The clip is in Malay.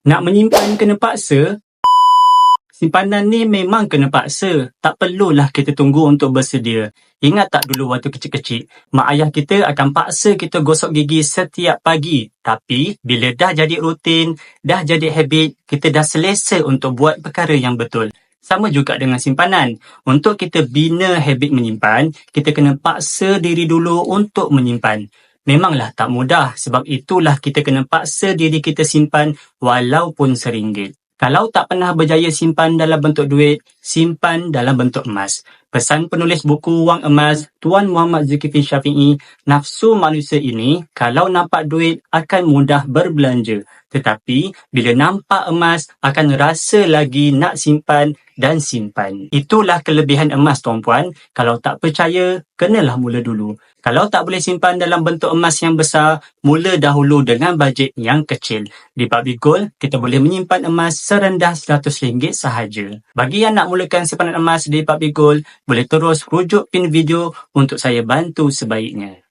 Nak menyimpan kena paksa, simpanan ni memang kena paksa. Tak perlulah kita tunggu untuk bersedia. Ingat tak dulu waktu kecil-kecil, mak ayah kita akan paksa kita gosok gigi setiap pagi. Tapi bila dah jadi rutin, dah jadi habit, kita dah selesa untuk buat perkara yang betul. Sama juga dengan simpanan. Untuk kita bina habit menyimpan, kita kena paksa diri dulu untuk menyimpan. Memanglah tak mudah, sebab itulah kita kena paksa diri kita simpan walaupun RM1. Kalau tak pernah berjaya simpan dalam bentuk duit, simpan dalam bentuk emas. Pesan penulis buku Wang Emas, Tuan Muhammad Zulkifli Syafi'i, nafsu manusia ini kalau nampak duit akan mudah berbelanja. Tetapi bila nampak emas akan rasa lagi nak simpan dan simpan. Itulah kelebihan emas, tuan-puan. Kalau tak percaya, kenalah mula dulu. Kalau tak boleh simpan dalam bentuk emas yang besar, mula dahulu dengan bajet yang kecil. Di Public Gold, kita boleh menyimpan emas serendah RM100 sahaja. Bagi yang nak mulakan simpanan emas di Public Gold, boleh terus rujuk pin video untuk saya bantu sebaiknya.